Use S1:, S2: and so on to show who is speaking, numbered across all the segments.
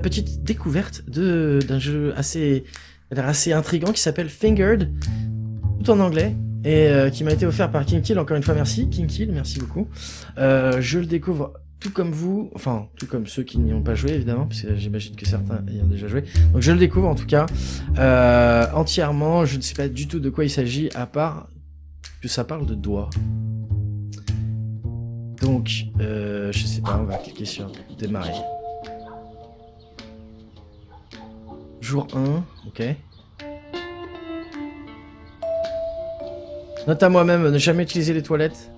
S1: Petite découverte d'un jeu assez intriguant qui s'appelle Fingered, tout en anglais, et qui m'a été offert par KingKill. Encore une fois, merci KingKill, merci beaucoup. Je le découvre tout comme vous, enfin tout comme ceux qui n'y ont pas joué évidemment, parce que j'imagine que certains y ont déjà joué. Donc je le découvre en tout cas entièrement. Je ne sais pas du tout de quoi il s'agit, à part que ça parle de doigts. Donc je sais pas, on va cliquer sur démarrer. Jour 1, ok. Note à moi-même, ne jamais utiliser les toilettes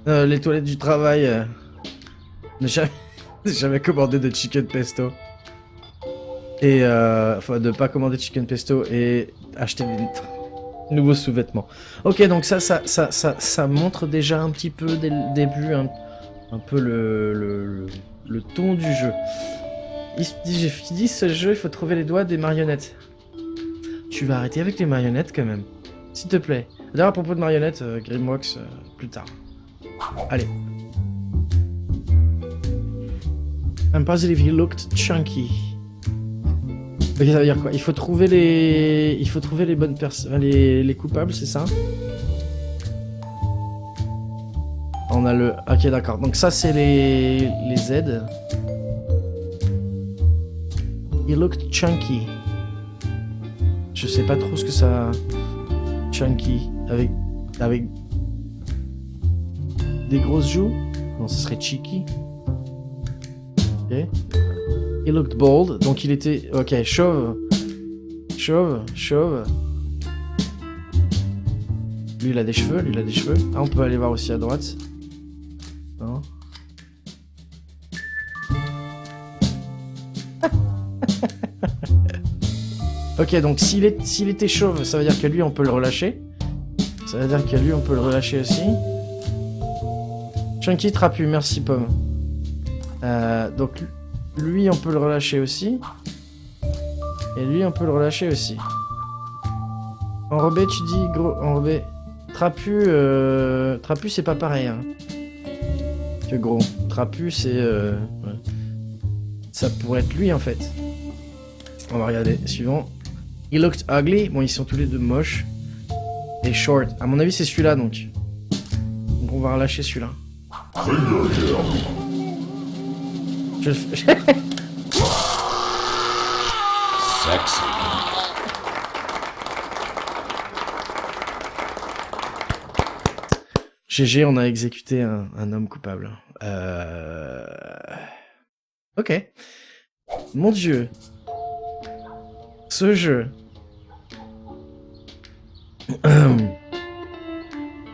S1: du travail. Ne jamais commander de chicken pesto. Et enfin, de pas commander de chicken pesto et acheter des nouveaux sous-vêtements. Ok, donc ça montre déjà un petit peu dès le début un peu le ton du jeu. J'ai fini ce jeu, il faut trouver les doigts des marionnettes. Tu vas arrêter avec les marionnettes quand même. S'il te plaît. D'ailleurs, à propos de marionnettes, Grimworks, plus tard. Allez. I'm positive he looked chunky. Ok, ça veut dire quoi? Il faut trouver les bonnes personnes, les coupables, c'est ça? On a le... Ok, d'accord. Donc ça, c'est les Z. He looked chunky. Je sais pas trop ce que ça... Chunky. Avec... des grosses joues? Non, ce serait cheeky. Ok. He looked bold. Donc il était... Ok, chauve. Chauve. Lui, il a des cheveux. Ah, on peut aller voir aussi à droite. Non. Ok, donc s'il était chauve, ça veut dire que lui, on peut le relâcher. Aussi. Chunky trapu, merci Pomme. Donc lui, on peut le relâcher aussi. Et lui, on peut le relâcher aussi. Enrobé, tu dis gros. Enrobé. Trapu, c'est pas pareil. Hein, que gros. Trapu, c'est... ouais. Ça pourrait être lui, en fait. On va regarder. Suivant. He looked ugly. Bon, ils sont tous les deux moches. Et short. À mon avis, c'est celui-là, donc. Donc, on va relâcher celui-là. Je le fais.
S2: Sexy.
S1: GG, on a exécuté un homme coupable. Ok. Mon Dieu. Ce jeu.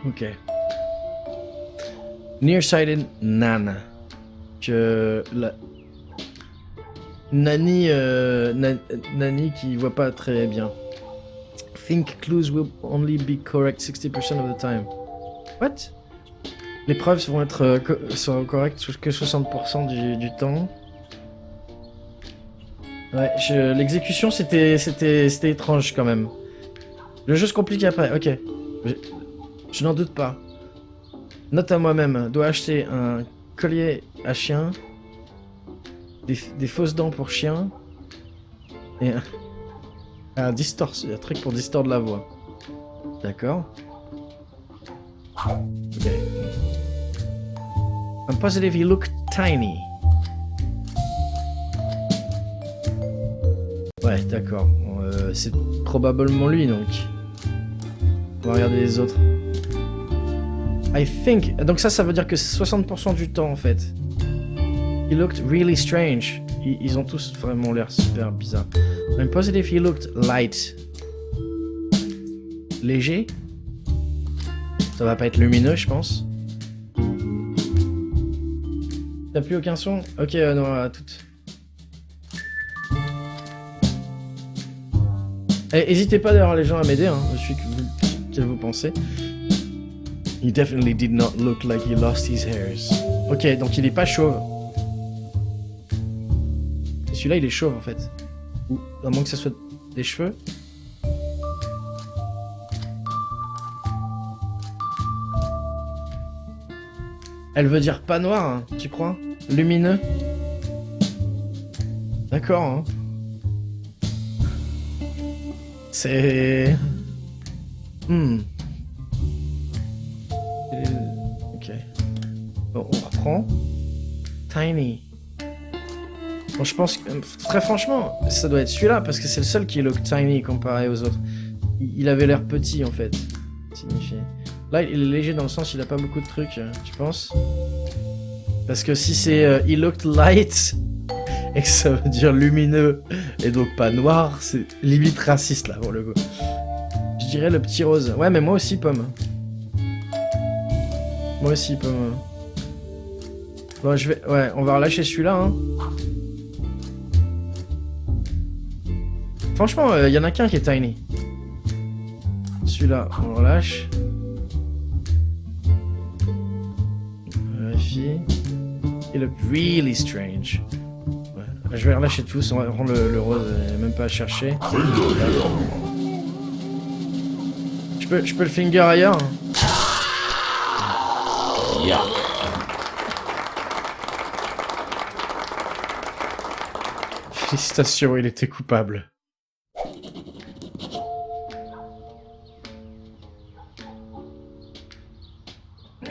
S1: Ok. Nearsighted Nan. Que la... Nani qui voit pas très bien. Think clues will only be correct 60% of the time. What? Les preuves vont être seront correctes que 60% du temps. Ouais, l'exécution c'était étrange quand même. Le jeu se complique après, ok. Je n'en doute pas. Note à moi-même, dois acheter un collier à chien, des fausses dents pour chien, et un truc pour distordre la voix. D'accord. Ok. I'm positive he looked tiny. Ouais, d'accord. C'est probablement lui donc. On va regarder les autres. I think. Donc ça veut dire que 60% du temps en fait. He looked really strange. Ils ont tous vraiment l'air super bizarres. I'm positive he looked light. Léger. Ça va pas être lumineux, je pense. T'as plus aucun son? Ok, non, à toutes. N'hésitez pas d'ailleurs les gens à m'aider, hein, je suis que vous pensez. He definitely did not look like he lost his hairs. Ok, donc il est pas chauve. Celui-là il est chauve en fait. Ou à moins que ça soit des cheveux. Elle veut dire pas noir, hein, tu crois? Lumineux? D'accord, hein. C'est... Ok. Bon, on reprend. Tiny. Bon, je pense que, très franchement, ça doit être celui-là, parce que c'est le seul qui look tiny comparé aux autres. Il avait l'air petit, en fait. Signifié. Là, il est léger dans le sens, il a pas beaucoup de trucs, tu penses? Parce que si c'est he looked light, et que ça veut dire lumineux, et donc pas noir, c'est limite raciste, là, pour le coup. Je dirais le petit rose. Ouais, mais moi aussi, pomme. Moi aussi, pomme. Bon, je vais... Ouais, on va relâcher celui-là, hein. Franchement, il y en a qu'un qui est tiny. Celui-là, on le relâche. Vérifie. Il look really strange. Ouais. Je vais relâcher tous, on va prendre le rose, même pas à chercher. Je peux le finger ailleurs, hein.
S2: Yuck.
S1: Félicitations, il était coupable.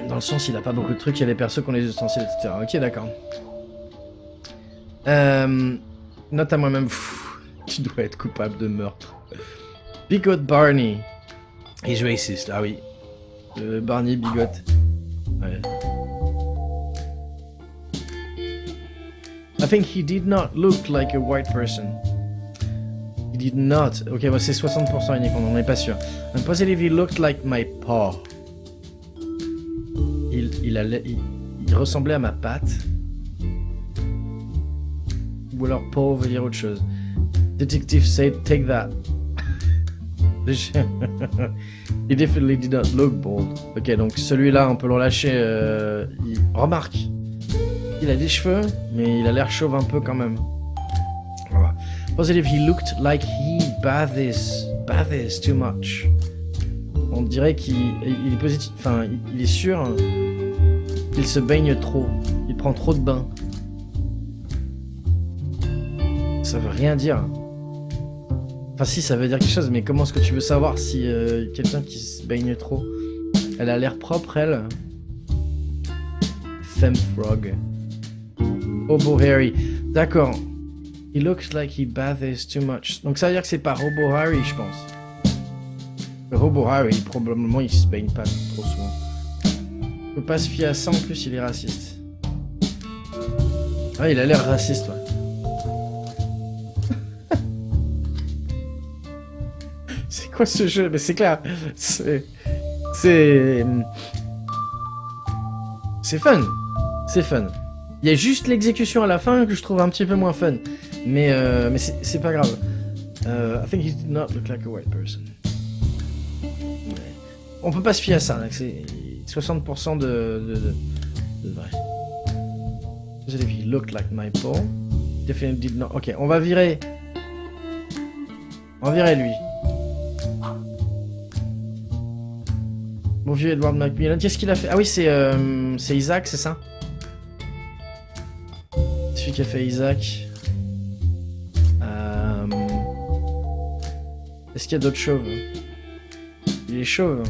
S1: Dans le sens, il a pas beaucoup de trucs, il y a des persos qui ont les ustensiles, etc. Ok, d'accord. Note à moi-même, pff, tu dois être coupable de meurtre. Bigot Barney. He's racist, ah oui. Barney Bigot. Ouais. I think he did not look like a white person. He did not. Ok, bah c'est 60% uniquement, on n'est pas sûr. I'm positive he looked like my paw. Il ressemblait à ma patte. Ou alors paw veut dire autre chose. Detective said, take that. He definitely did not look bald. Ok, donc celui-là, on peut le relâcher. Remarque, il a des cheveux, mais il a l'air chauve un peu quand même. Voilà. Positive, he looked like he bathes too much. On dirait qu'il est positif. Enfin, il est sûr qu'il se baigne trop. Il prend trop de bains. Ça veut rien dire. Enfin si, ça veut dire quelque chose, mais comment est-ce que tu veux savoir si quelqu'un qui se baigne trop? Elle a l'air propre, elle. Femme frog. Hobo Harry. D'accord. He looks like he bathes too much. Donc ça veut dire que c'est pas Hobo Harry, je pense. Le Hobo Harry, probablement, il se baigne pas trop souvent. On peut pas se fier à ça, en plus, il est raciste. Ah, il a l'air raciste, ouais. C'est quoi ce jeu? Mais c'est clair. C'est fun. C'est fun. Il y a juste l'exécution à la fin que je trouve un petit peu moins fun. Mais c'est pas grave. I think he did not look like a white person. On peut pas se fier à ça. C'est 60% de vrai. He looked like my paw. Definitely did not. Ok, on va virer. On va virer lui. Mon vieux Edward Macmillan, qu'est-ce qu'il a fait? Ah oui, c'est Isaac, c'est ça? Celui qui a fait Isaac. Est-ce qu'il y a d'autres chauves? Il est chauve.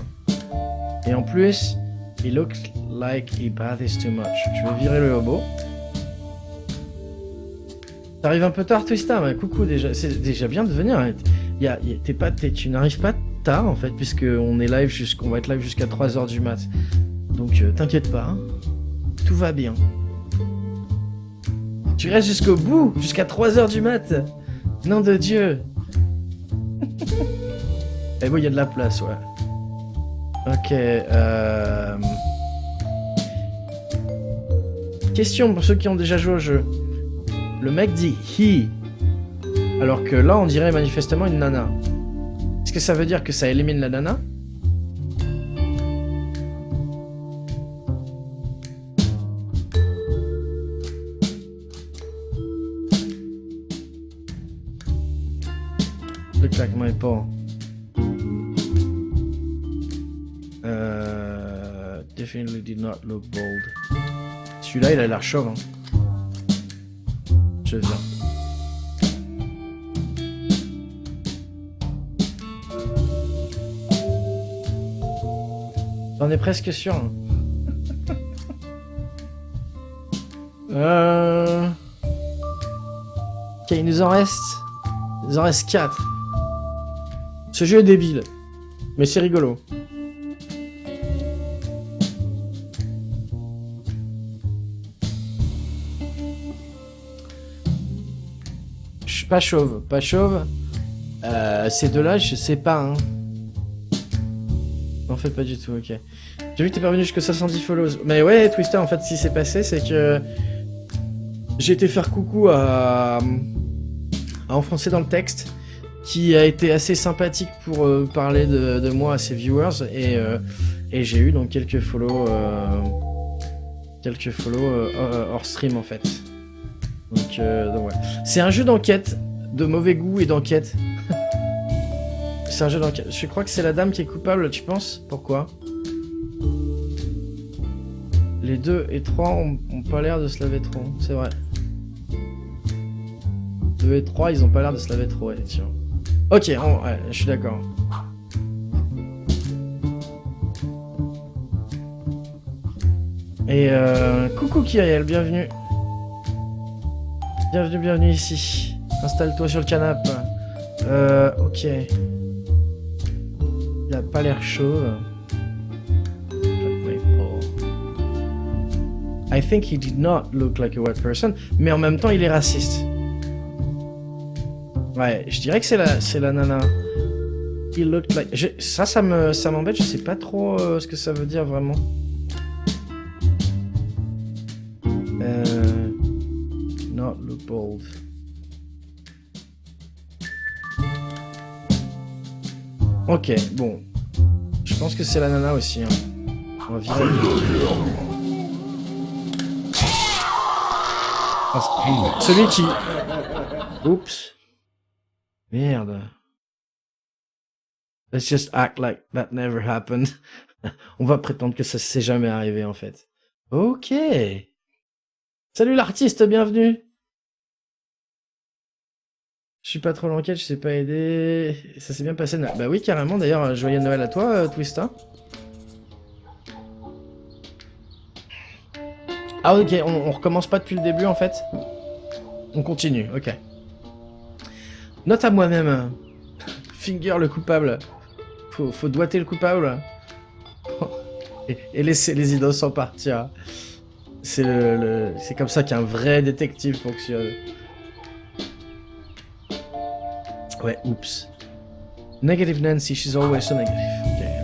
S1: Et en plus, he looks like he bathes too much. Je vais virer le hobo. T'arrives un peu tard, Twista, mais coucou déjà. C'est déjà bien de venir. Hein. Tu n'arrives pas tard en fait, puisque on est live on va être live jusqu'à 3h du mat. Donc t'inquiète pas, hein. Tout va bien. Tu restes jusqu'au bout, jusqu'à 3h du mat. Nom de Dieu. Et bon, il y a de la place, ouais. Ok. Question pour ceux qui ont déjà joué au jeu. Le mec dit he, alors que là on dirait manifestement une nana. Est-ce que ça veut dire que ça élimine la nana? Look like my paw. Definitely did not look bold. Celui-là il a l'air chauve, hein. Je viens. J'en ai presque sûr. Ok, il nous en reste 4. Ce jeu est débile, mais c'est rigolo. Je suis pas chauve, ces deux-là, je sais pas, hein. En fait, pas du tout, ok. J'ai vu que t'es parvenu jusqu'à 70 follows. Mais ouais, Twister, en fait, ce qui s'est passé, c'est que j'ai été faire coucou à En Français dans le texte, qui a été assez sympathique pour parler de moi à ses viewers, et j'ai eu donc quelques follow hors stream, en fait. Donc ouais. C'est un jeu d'enquête, de mauvais goût et d'enquête. C'est un jeu d'enquête. Je crois que c'est la dame qui est coupable, tu penses? Pourquoi? Les 2 et 3 ont pas l'air de se laver trop, c'est vrai. 2 et 3, ils ont pas l'air de se laver trop, ouais, tiens. Ok, ouais, je suis d'accord. Et coucou Kyriel, bienvenue. Bienvenue ici. Installe-toi sur le canapé. Ok. Il a pas l'air chaud. I think he did not look like a white person, mais en même temps il est raciste. Ouais, je dirais que c'est la nana. He looked like... Ça m'embête, je sais pas trop ce que ça veut dire vraiment. Not look bold. Ok, bon. Je pense que c'est la nana aussi. Hein. On va virer. Celui qui... Oups. Merde. Let's just act like that never happened. On va prétendre que ça s'est jamais arrivé en fait. Ok. Salut l'artiste, bienvenue. Je suis pas trop l'enquête, je sais pas aider. Ça s'est bien passé. Bah oui, carrément. D'ailleurs, joyeux Noël à toi, Twista. Ah ok, on recommence pas depuis le début en fait. On continue, ok. Note à moi-même. Finger le coupable. Faut doigter le coupable. Et laisser les innocents partir. C'est c'est comme ça qu'un vrai détective fonctionne. Ouais, oups. Negative Nancy, she's always so negative. Okay.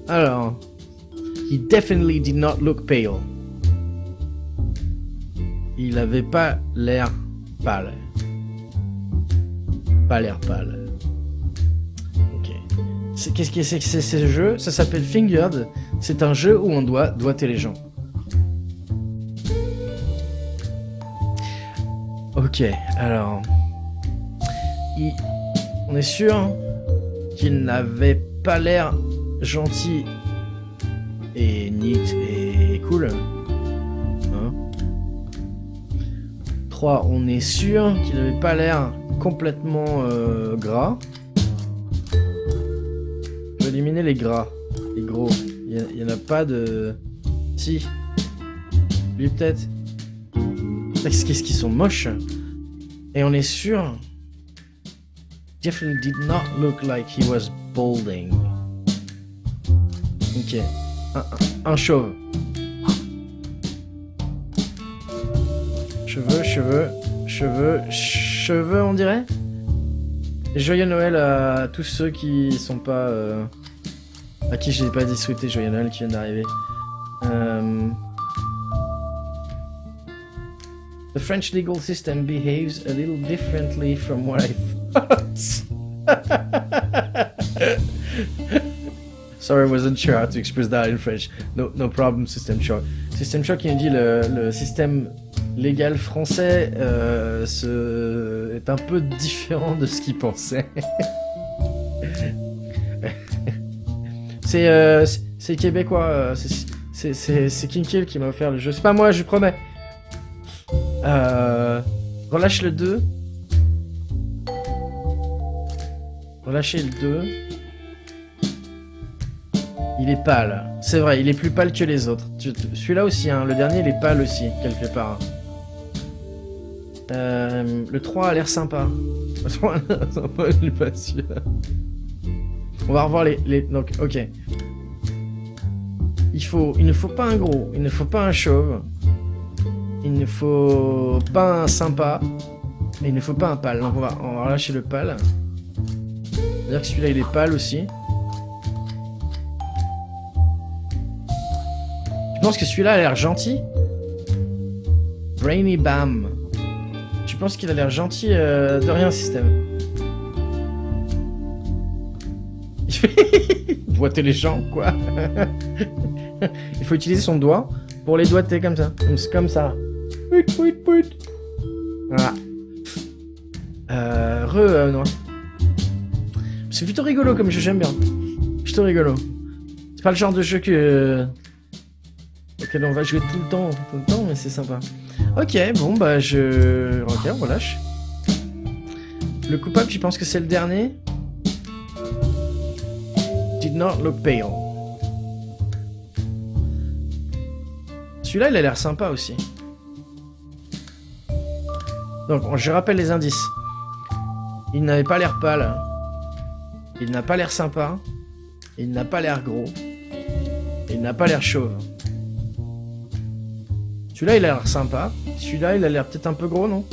S1: Alors... He definitely did not look pale. Il avait pas l'air pâle. Pas l'air pâle. Ok. Qu'est-ce que c'est que ce jeu? Ça s'appelle Fingered. C'est un jeu où on doit doigter les gens. Ok, alors... On est sûr qu'il n'avait pas l'air gentil et neat et cool. Hein? 3, on est sûr qu'il n'avait pas l'air complètement gras. Je vais éliminer les gras, les gros. Il n'y en a pas de... Si. Lui peut-être. Qu'est-ce qu'ils sont moches. Et on est sûr... Definitely did not look like he was balding. Ok. Un chauve. Cheveux, on dirait. Et joyeux Noël à tous ceux qui sont pas... à qui j'ai pas dit souhaiter joyeux Noël qui viennent d'arriver. The French legal system behaves a little differently from what I thought. Sorry, I wasn't sure how to express that in French. No problem, System Shock. System Shock qui nous dit le système légal français est un peu différent de ce qu'il pensait. C'est québécois. C'est King Kill qui m'a offert le jeu. C'est pas moi, je promets. Relâche le 2. Relâchez le 2. Il est pâle. C'est vrai, il est plus pâle que les autres. Celui-là aussi, hein. Le dernier, il est pâle aussi, quelque part. Le 3 a l'air sympa. Le 3 a l'air sympa, je l'ai pas celui-là. On va revoir les... Donc, ok. Il ne faut pas un gros, il ne faut pas un chauve, il ne faut pas un sympa, et il ne faut pas un pâle. Donc on va relâcher le pâle. C'est-à-dire que celui-là il est pâle aussi. Je pense que celui-là a l'air gentil. Brainy Bam. Tu penses qu'il a l'air gentil de rien système. Boiter les gens, quoi. Il faut utiliser son doigt pour les doigter comme ça. Comme ça. Voilà. Non. C'est plutôt rigolo comme jeu, j'aime bien. Plutôt rigolo. C'est pas le genre de jeu auquel on va jouer tout le temps, mais c'est sympa. Ok, bon, bah ok, on relâche. Le coupable, tu penses que c'est le dernier? Did not look pale. Celui-là, il a l'air sympa aussi. Donc, je rappelle les indices. Il n'avait pas l'air pâle. Il n'a pas l'air sympa. Il n'a pas l'air gros. Il n'a pas l'air chauve. Celui-là, il a l'air sympa. Celui-là, il a l'air peut-être un peu gros, non?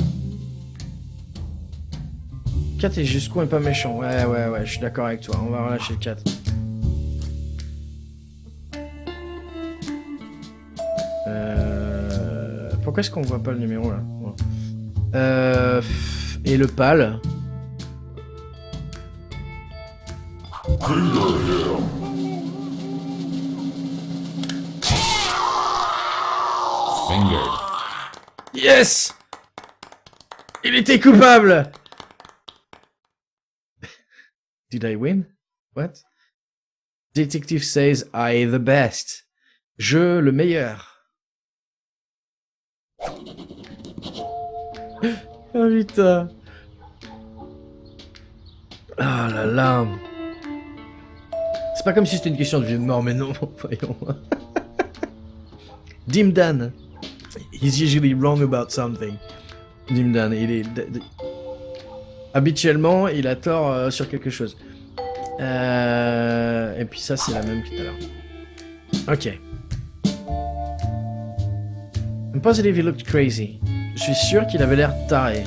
S1: 4 est jusqu'où et pas méchant. Ouais, je suis d'accord avec toi. On va relâcher le 4. Pourquoi est-ce qu'on voit pas le numéro là? Et le pâle.
S2: Fingered.
S1: Yes! Il était coupable! Did I win? What? Detective says I the best. Je le meilleur. Oh putain. Ah là là. C'est pas comme si c'était une question de vie de mort, mais non, voyons. Dimdan. He's usually wrong about something. Dimdan, il est... Habituellement, il a tort sur quelque chose. Et puis ça, c'est la même que tout à l'heure. Ok. I'm positive he looked crazy. Je suis sûr qu'il avait l'air taré.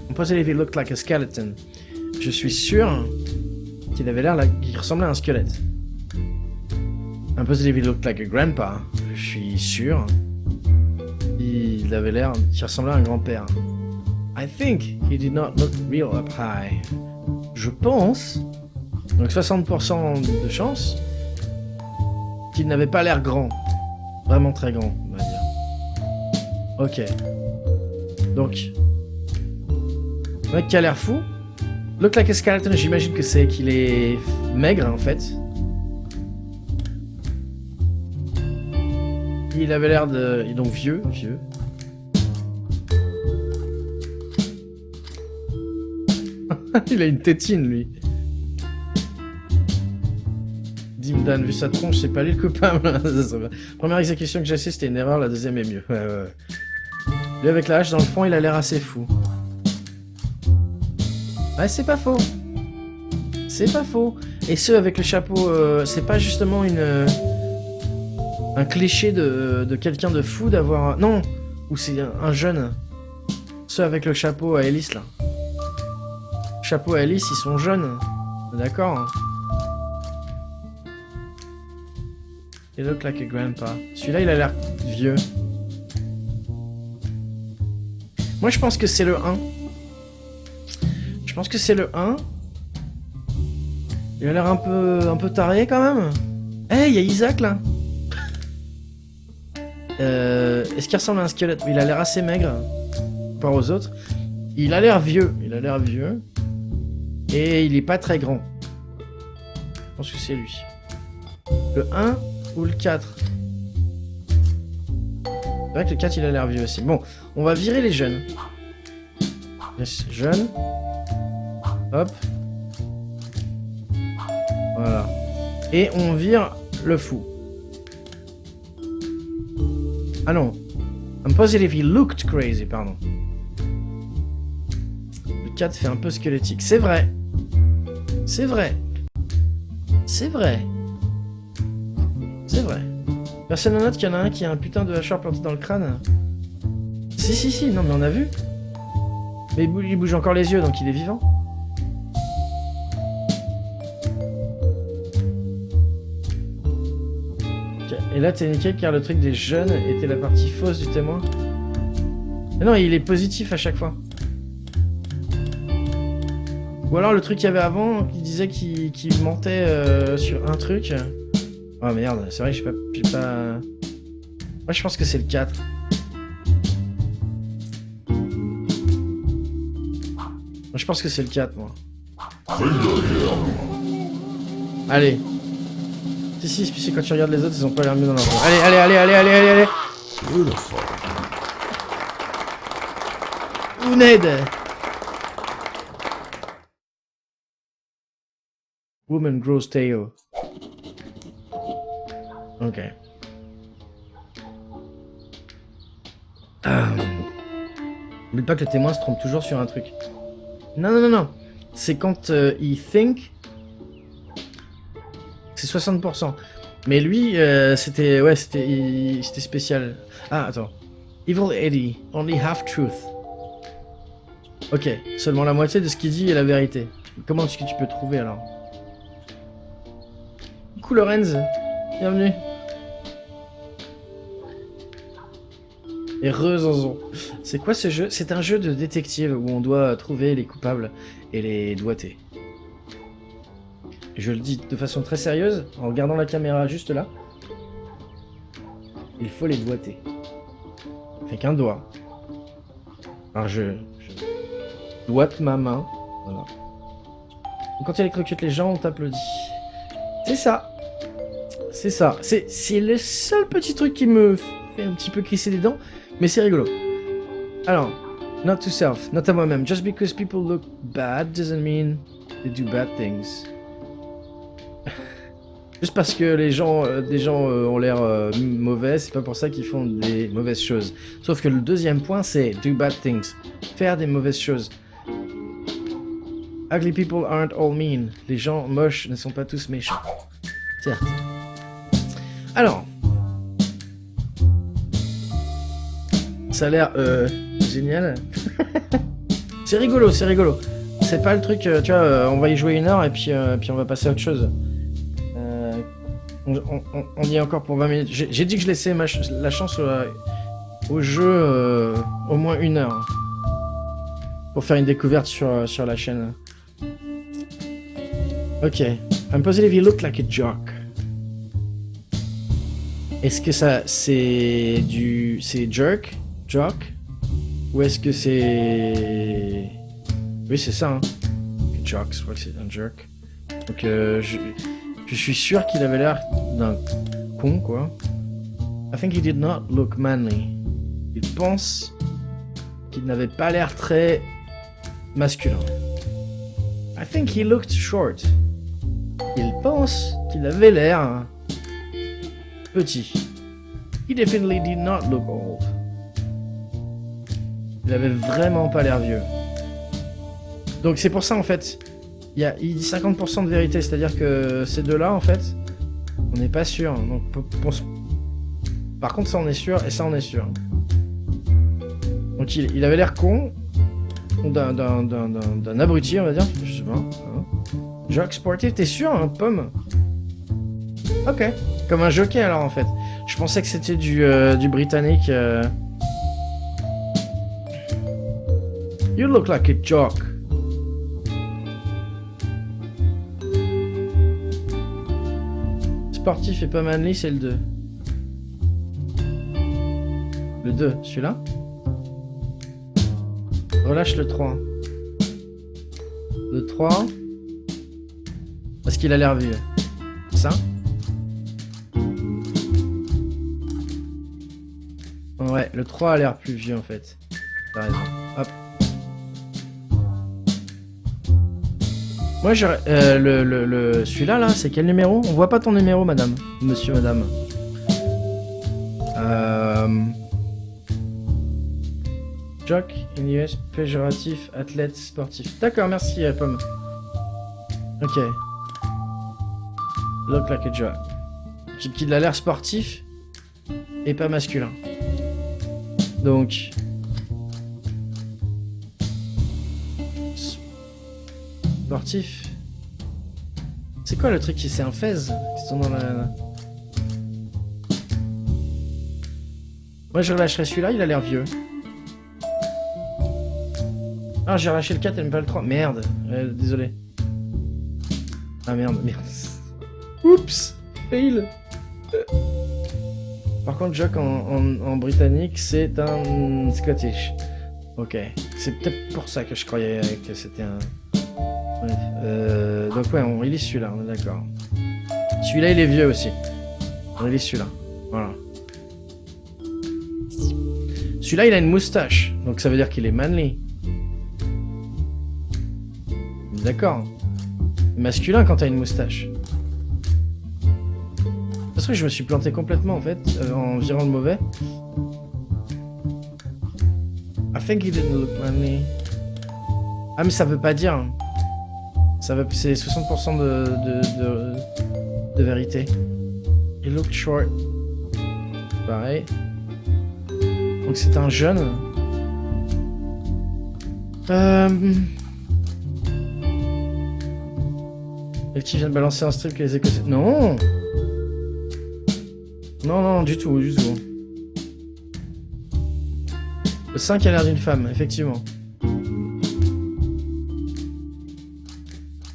S1: I'm positive he looked like a skeleton. Je suis sûr qu'il avait l'air qu'il ressemblait à un squelette. I'm positive he looked like a grandpa. Je suis sûr qu'il avait l'air qu'il ressemblait à un grand-père. I think he did not look real up high. Je pense, donc 60% de chance, qu'il n'avait pas l'air grand. Vraiment très grand, on va dire. Ok. Donc, le mec qui a l'air fou. Look like a skeleton, j'imagine que c'est qu'il est maigre en fait. Il avait l'air de... Et donc vieux. Il a une tétine lui. Dimdan, vu sa tronche, c'est pas lui le coupable. Première exécution que j'ai fait, c'était une erreur, la deuxième est mieux. Ouais. Lui avec la hache dans le fond, il a l'air assez fou. Ouais, c'est pas faux. C'est pas faux. Et ceux avec le chapeau, c'est pas justement un cliché de quelqu'un de fou d'avoir... Non, ou c'est un jeune. Ceux avec le chapeau à hélice, là. Chapeau à hélice, ils sont jeunes. D'accord, hein. He look like a grandpa. Celui-là, il a l'air vieux. Moi, je pense que c'est le 1. Je pense que c'est le 1. Il a l'air un peu taré, quand même. Eh, il y a Isaac, là. Est-ce qu'il ressemble à un squelette? Il a l'air assez maigre. Par aux autres. Il a l'air vieux. Et il est pas très grand. Je pense que c'est lui. Le 1 ou le 4? C'est vrai que le 4 il a l'air vieux aussi. Bon, on va virer les jeunes. Yes, jeunes. Hop. Voilà. Et on vire le fou. Ah non. I'm positive he looked crazy, pardon. Le 4 fait un peu squelettique. C'est vrai. C'est vrai. C'est vrai. C'est vrai. Personne ne note qu'il y en a un qui a un putain de hachoir planté dans le crâne. Si, non mais on a vu. Mais il bouge encore les yeux, donc il est vivant. Et là, t'es niqué car le truc des jeunes était la partie fausse du témoin. Mais non, il est positif à chaque fois. Ou alors le truc qu'il y avait avant, qui disait qu'il mentait sur un truc. Oh merde, c'est vrai que j'ai pas... Moi je pense que c'est le 4. Moi, je pense que c'est le 4, moi. Allez. Si, c'est quand tu regardes les autres, ils ont pas l'air mieux dans leur jeu. Allez.
S2: Beautiful.
S1: Ou Ned. Woman grows tail. Ok. N'oublie pas que le témoin se trompe toujours sur un truc. Non. C'est quand il think. C'est 60%. Mais lui, c'était... Ouais, c'était spécial. Ah, attends. Evil Eddie, only half truth. Ok, seulement la moitié de ce qu'il dit est la vérité. Comment est-ce que tu peux trouver alors? Coucou Lorenz, bienvenue. Heureux. C'est quoi ce jeu? C'est un jeu de détective où on doit trouver les coupables et les doigter. Je le dis de façon très sérieuse, en regardant la caméra juste là. Il faut les doigter. Fait qu'un doigt. Alors je doite ma main. Voilà. Quand il électrocute les gens, on t'applaudit. C'est ça. C'est ça. C'est le seul petit truc qui me fait un petit peu crisser les dents, mais c'est rigolo. Alors, not to self, not à moi-même. Just because people look bad doesn't mean they do bad things. Juste parce que des gens ont l'air mauvais, c'est pas pour ça qu'ils font des mauvaises choses. Sauf que le deuxième point, c'est do bad things. Faire des mauvaises choses. Ugly people aren't all mean. Les gens moches ne sont pas tous méchants. Certes. Alors. Ça a l'air génial. C'est rigolo. C'est pas le truc, tu vois, on va y jouer 1 heure et puis on va passer à autre chose. On y est encore pour 20 minutes. J'ai dit que je laissais la chance au jeu au moins 1 heure. Pour faire une découverte sur la chaîne. Ok. I'm positive you look like a jock. Est-ce que ça c'est jerk? Jock? Ou est-ce que c'est... Oui c'est ça hein. Jock, je crois que c'est un jerk. Donc je suis sûr qu'il avait l'air d'un con, quoi. I think he did not look manly. Il pense qu'il n'avait pas l'air très masculin. I think he looked short. Il pense qu'il avait l'air petit. He definitely did not look old. Il avait vraiment pas l'air vieux. Donc c'est pour ça, en fait... Il dit 50% de vérité, c'est-à-dire que ces deux-là, en fait, on n'est pas sûr. Donc, par contre, ça on est sûr, et ça on est sûr. Donc il avait l'air con, d'un abruti, on va dire. Je sais pas. Hein. Jock sportif, t'es sûr, hein, pomme? Ok. Comme un jockey alors, en fait. Je pensais que c'était du britannique. You look like a jock. Sportif et pas manly, c'est le 2. Le 2, celui-là. Relâche le 3. Le 3. Parce qu'il a l'air vieux. Ça. Ouais, le 3 a l'air plus vieux en fait. T'as raison. Hop. Moi, j'aurais... celui-là, là, c'est quel numéro? On voit pas ton numéro, madame. Monsieur, madame. Jock, in US, péjoratif, athlète, sportif. D'accord, merci, Pomme. Ok. Look like a jock. Qu'il a l'air sportif et pas masculin. Donc... Sportif. C'est quoi le truc qui c'est un fez qui sont dans la... Moi je relâcherai celui-là, il a l'air vieux. Ah j'ai relâché le 4 et même pas le 3. Merde, désolé. Ah merde. Oups, fail. Par contre Jock en britannique c'est un Scottish. Ok, c'est peut-être pour ça que je croyais que c'était un... Bref. Donc ouais, on relit celui-là, on est d'accord. Celui-là il est vieux aussi. On relit celui-là. Voilà. Celui-là il a une moustache, donc ça veut dire qu'il est manly. D'accord. Masculin quand t'as une moustache. Parce que je me suis planté complètement en fait, en virant le mauvais. I think he didn't look manly. Ah mais ça veut pas dire. Ça veut, c'est 60% de vérité. He looked short. Pareil. Donc c'est un jeune. Et qui vient de balancer un strip que les Écossais... Non. Non, du tout, du tout. Le 5 a l'air d'une femme, effectivement.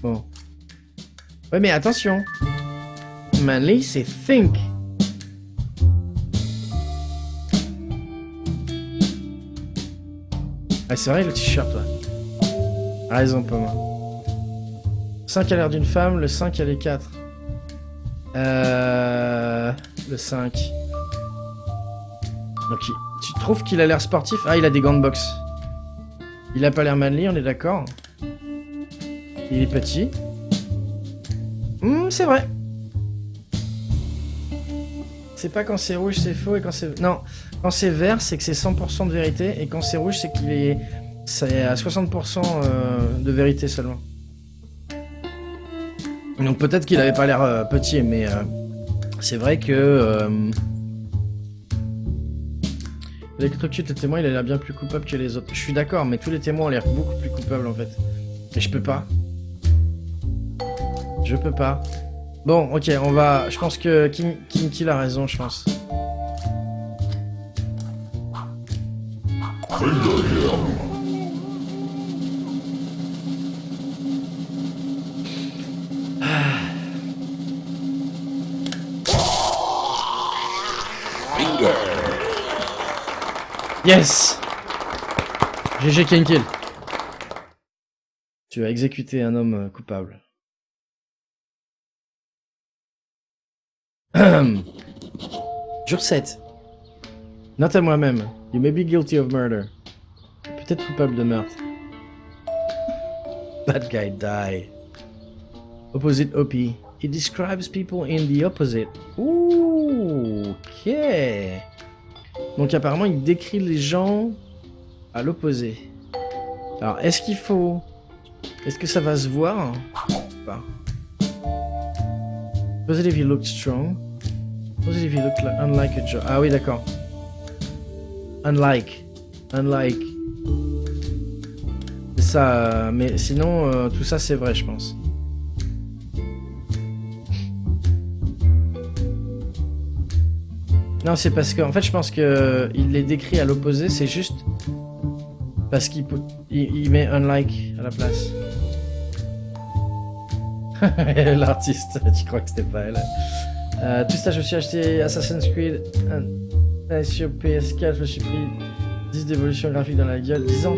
S1: Bon. Ouais, mais attention. Manly, c'est think. Ah, c'est vrai, le t-shirt, là. Ah, raison, pas moi. 5 a l'air d'une femme, le 5 a les 4. Le 5. Donc, tu trouves qu'il a l'air sportif? Ah, il a des gants de boxe. Il a pas l'air manly, on est d'accord. Il est petit. C'est vrai. C'est pas quand c'est rouge, c'est faux, et quand c'est... Non, quand c'est vert, c'est que c'est 100% de vérité, et quand c'est rouge, c'est qu'il est... C'est à 60% de vérité seulement. Donc peut-être qu'il avait pas l'air petit, mais c'est vrai que... L'électrocute, le témoin, il a l'air bien plus coupable que les autres. Je suis d'accord, mais tous les témoins ont l'air beaucoup plus coupables en fait. Mais je peux pas. Je peux pas. Bon, ok, on va... Je pense que Kinky a raison, je pense. Yes! GG Kinkill. Tu as exécuté un homme coupable. Jour 7. Note à moi-même. You may be guilty of murder. Peut-être coupable de meurtre. Bad guy die. Opposite OP. It describes people in the opposite. Ouh, ok. Donc apparemment il décrit les gens à l'opposé. Alors est-ce qu'il faut... Est-ce que ça va se voir? Pas. Positive he looked strong. Positive he looked unlike a job. Ah oui d'accord. Unlike. C'est ça, mais sinon tout ça c'est vrai je pense. Non, c'est parce que, en fait, je pense que il les décrit à l'opposé, c'est juste parce qu'il met unlike à la place. L'artiste, tu crois que c'était pas elle. Tout ça, je me suis acheté Assassin's Creed sur PS4, je me suis pris 10 d'évolution graphique dans la gueule. 10 ans.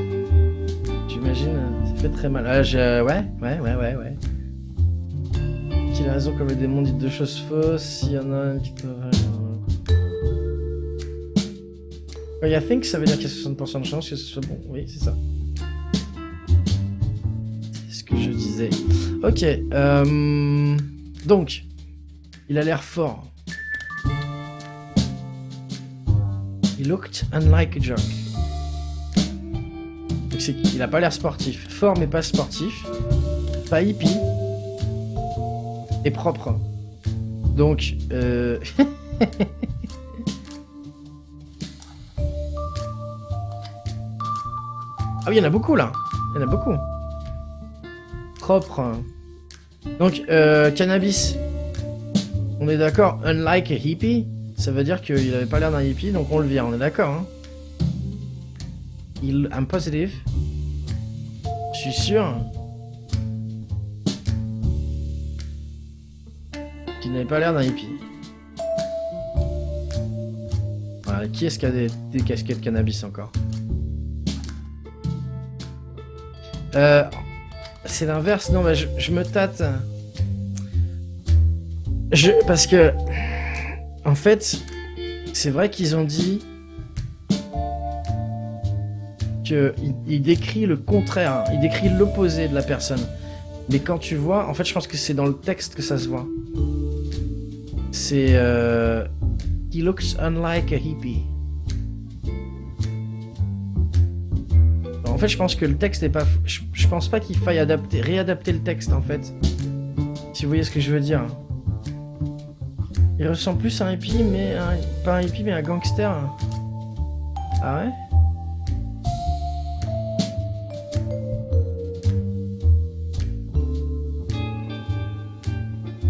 S1: J'imagine, ça fait très mal. Ouais. Qu'il a raison, comme le démon dit deux choses fausses, s'il y en a un qui peut... Il y a think, ça veut dire qu'il y a 60% de chance que ce soit bon. Oui, c'est ça. C'est ce que je disais. Ok, donc, il a l'air fort. He looked unlike a jock. Donc il a pas l'air sportif. Fort mais pas sportif. Pas hippie. Et propre. Donc, ah oui, il y en a beaucoup là. Il y en a beaucoup. Propre. Donc, cannabis. On est d'accord. Unlike a hippie. Ça veut dire qu'il avait pas l'air d'un hippie, donc on le vire. On est d'accord, hein. I'm positive. Je suis sûr. Qu'il n'avait pas l'air d'un hippie. Voilà, qui est-ce qui a des casquettes cannabis encore? C'est l'inverse. Non, mais je me tâte. Parce que... En fait, c'est vrai qu'ils ont dit... qu'il décrit le contraire. Hein. Il décrit l'opposé de la personne. Mais quand tu vois... En fait, je pense que c'est dans le texte que ça se voit. C'est... He looks unlike a hippie. En fait, je pense que le texte n'est pas... Je pense pas qu'il faille réadapter le texte, en fait. Si vous voyez ce que je veux dire. Il ressemble plus à un hippie, mais... Pas un hippie, mais un gangster. Ah ouais?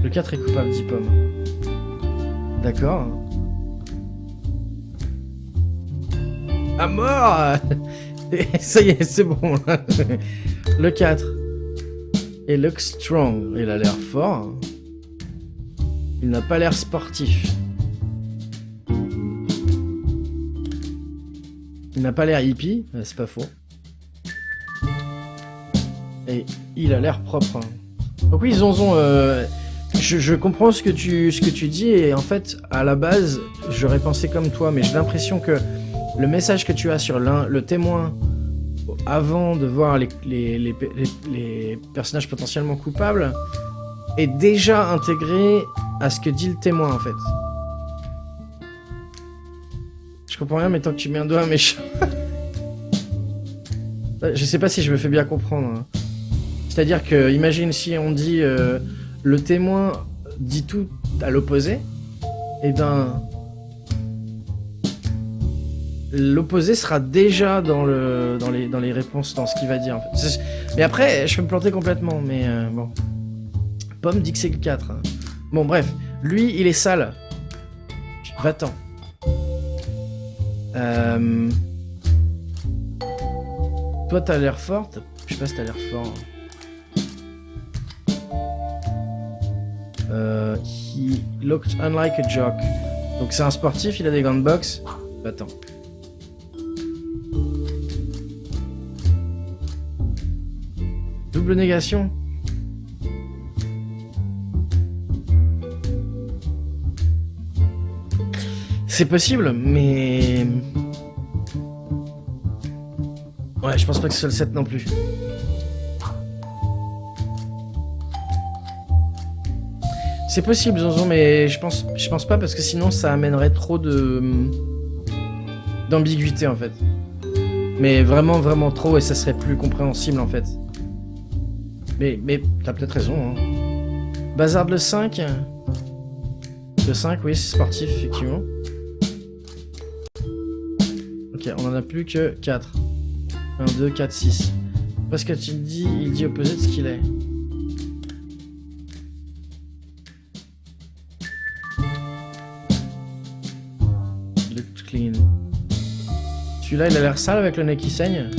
S1: Le 4 est coupable, dit Pomme. D'accord. À mort. Ça y est, c'est bon. Le 4. Et look strong. Il a l'air fort. Il n'a pas l'air sportif. Il n'a pas l'air hippie. C'est pas faux. Et il a l'air propre. Donc oui, Zonzon, je comprends ce que tu dis. Et en fait, à la base, j'aurais pensé comme toi. Mais j'ai l'impression que le message que tu as sur le témoin avant de voir les personnages potentiellement coupables est déjà intégré à ce que dit le témoin en fait. Je comprends rien, mais tant que tu mets un doigt à mes chats. Je sais pas si je me fais bien comprendre. Hein. C'est-à-dire que, imagine si on dit le témoin dit tout à l'opposé, et ben l'opposé sera déjà dans les réponses, dans ce qu'il va dire en fait. Mais après, je peux me planter complètement, mais bon. Pomme dit que c'est le 4. Hein. Bon, bref. Lui, il est sale. Va-t'en. Toi, t'as l'air fort. Je sais pas si t'as l'air fort. He looked unlike a jock. Donc c'est un sportif, il a des gants de boxe. Va-t'en. Double négation. C'est possible, mais... Ouais, je pense pas que ce soit le 7 non plus. C'est possible, Zonzon, mais je pense pas parce que sinon ça amènerait trop d'ambiguïté en fait. Mais vraiment, vraiment trop et ça serait plus compréhensible en fait. Mais t'as peut-être raison. Hein. Bazard le 5. Le 5, oui, c'est sportif, effectivement. Ok, on en a plus que 4. 1, 2, 4, 6. Parce que tu dis, il dit opposé de ce qu'il est. Look clean. Celui-là, il a l'air sale avec le nez qui saigne.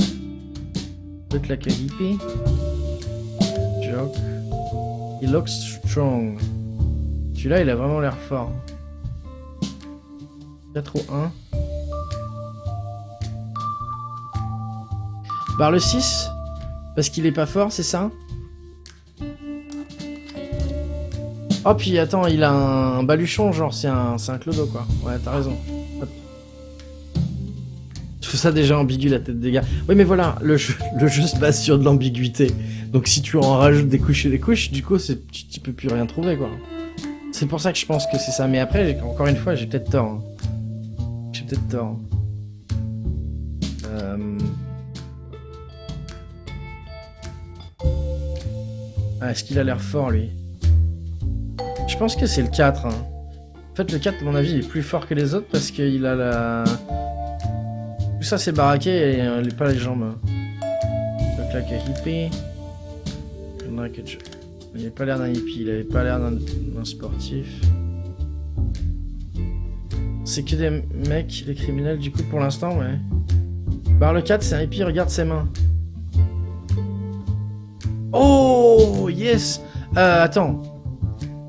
S1: Look like a hippie. Joke. He looks strong. Celui-là, il a vraiment l'air fort. 4 ou 1. Barre le 6. Parce qu'il est pas fort, c'est ça? Oh, puis attends, il a un baluchon, genre, c'est un clodo, quoi. Ouais, t'as raison. Hop. Je trouve ça déjà ambigu, la tête des gars. Oui, mais voilà, le jeu se base sur de l'ambiguïté. Donc si tu en rajoutes des couches et des couches, du coup, tu peux plus rien trouver, quoi. C'est pour ça que je pense que c'est ça. Mais après, encore une fois, j'ai peut-être tort. Hein. J'ai peut-être tort. Ah, est-ce qu'il a l'air fort, lui? Je pense que c'est le 4. Hein. En fait, le 4, à mon avis, il est plus fort que les autres parce qu'il a la... Tout ça, c'est baraqué et il n'a pas les jambes. Donc là, que hippie. Il n'avait pas l'air d'un hippie, il avait pas l'air d'un sportif. C'est que des mecs, les criminels, du coup, pour l'instant, ouais. Bah, le 4, c'est un hippie, regarde ses mains. Oh, yes! Attends.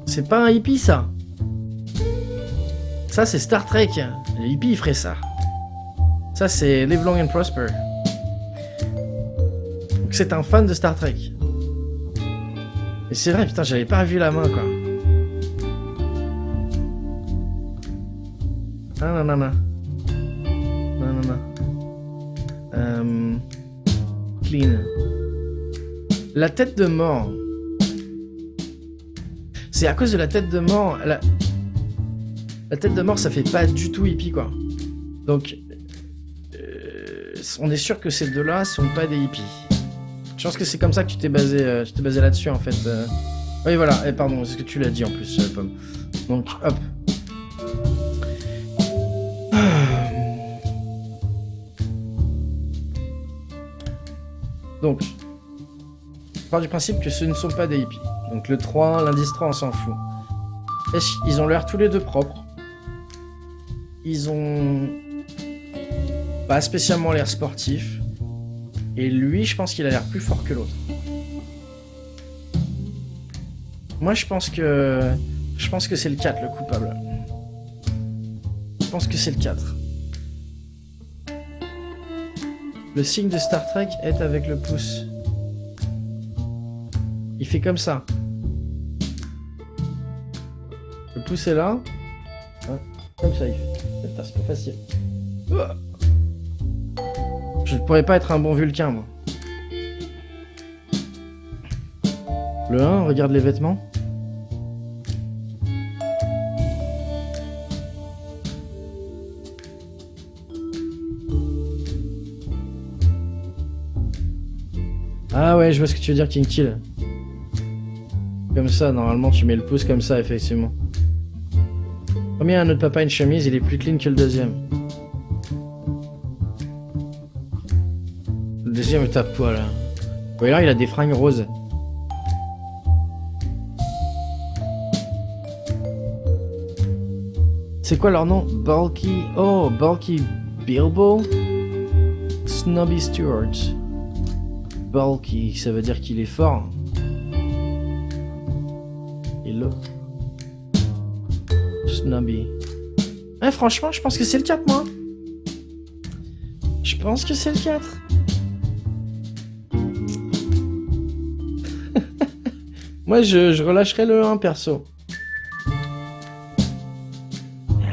S1: C'est pas un hippie, ça? Ça, c'est Star Trek. Les hippies, ils feraient ça. Ça, c'est Live Long and Prosper. Donc, c'est un fan de Star Trek. Et c'est vrai, putain, j'avais pas vu la main, quoi. Ah, non, non, non. Non, non, non. Clean. La tête de mort. C'est à cause de la tête de mort. La tête de mort, ça fait pas du tout hippie, quoi. Donc, on est sûr que ces deux-là sont pas des hippies. Je pense que c'est comme ça que tu t'es basé là-dessus, en fait. Oui, voilà. Et pardon, c'est ce que tu l'as dit en plus, Pomme. Donc, hop. Donc, je pars du principe que ce ne sont pas des hippies. Donc le 3, l'indice 3, on s'en fout. Ils ont l'air tous les deux propres. Ils ont pas spécialement l'air sportifs. Et lui, je pense qu'il a l'air plus fort que l'autre. Moi, je pense que c'est le 4, le coupable. Je pense que c'est le 4. Le signe de Star Trek est avec le pouce. Il fait comme ça. Le pouce est là. Hein, comme ça, il fait. Putain, c'est pas facile. Je ne pourrais pas être un bon vulcain, moi. Le 1, regarde les vêtements. Ah ouais, je vois ce que tu veux dire, King Kill. Comme ça, normalement, tu mets le pouce comme ça, effectivement. Combien a notre papa une chemise, il est plus clean que le deuxième. Le deuxième est à poil. Ou alors, il a des fringues roses. C'est quoi leur nom? Bulky... Oh, Bulky Bilbo? Snobby Stewart. Bulky, ça veut dire qu'il est fort. Hello. Snobby. Ouais, franchement, je pense que c'est le 4, moi. Je pense que c'est le 4. Moi, je relâcherais le 1, perso.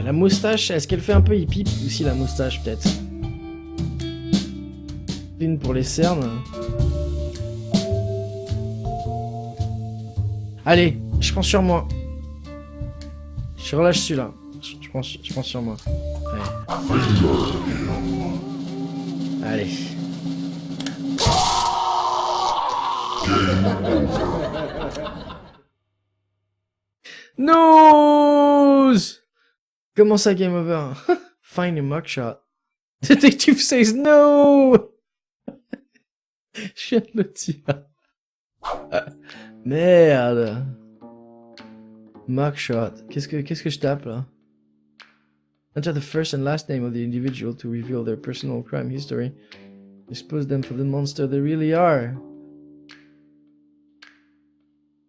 S1: La moustache, est-ce qu'elle fait un peu hippie aussi, la moustache, peut-être? Une pour les cernes. Allez, je pense sur moi. Je relâche celui-là. Je pense sur moi. Allez. Allez. Nose! Comment ça, game over? Find a mugshot. Detective says no! Je viens de le dire. Merde. Mugshot. Qu'est-ce que je tape là? Enter the first and last name of the individual to reveal their personal crime history. Expose them for the monster they really are.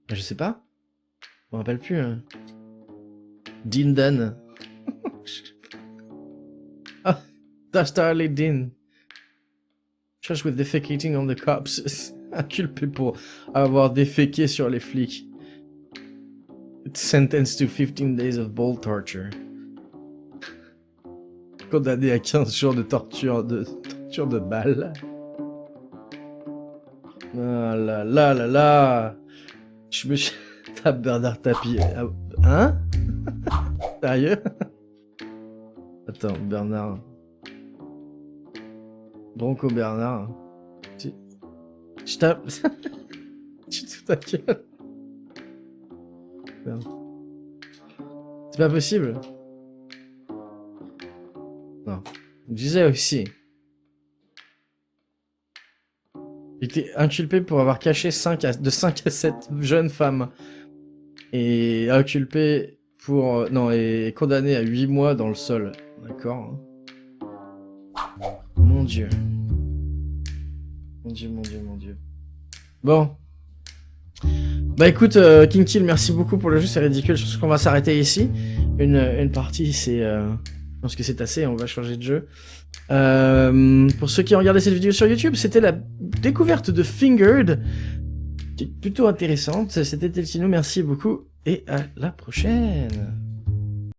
S1: Je sais pas. Je me rappelle plus. Hein. Dean Dan. Ah, Dastardly Dean. Charged with defecating on the cops. Inculpé pour avoir déféqué sur les flics. Sentenced to 15 days of ball torture. Condamné à 15 jours de torture de balle. Ah là là là là. Je me suis... T'as Bernard Tapie. Hein? Sérieux? Attends, Bernard. Bronco Bernard. Je tape... Tu te fous ta gueule. Merde. C'est pas possible. Non. Je disais aussi. Il était inculpé pour avoir caché de 5 à 7 jeunes femmes. Et inculpé pour... non, et condamné à 8 mois dans le sol. D'accord. Mon Dieu. Mon Dieu, mon Dieu, mon Dieu. Bon. Bah écoute, King Kill, merci beaucoup pour le jeu, c'est ridicule. Je pense qu'on va s'arrêter ici. Une partie, c'est... Je pense que c'est assez, on va changer de jeu. Pour ceux qui ont regardé cette vidéo sur YouTube, c'était la découverte de Fingered, qui est plutôt intéressante. C'était Teltino, merci beaucoup, et à la prochaine.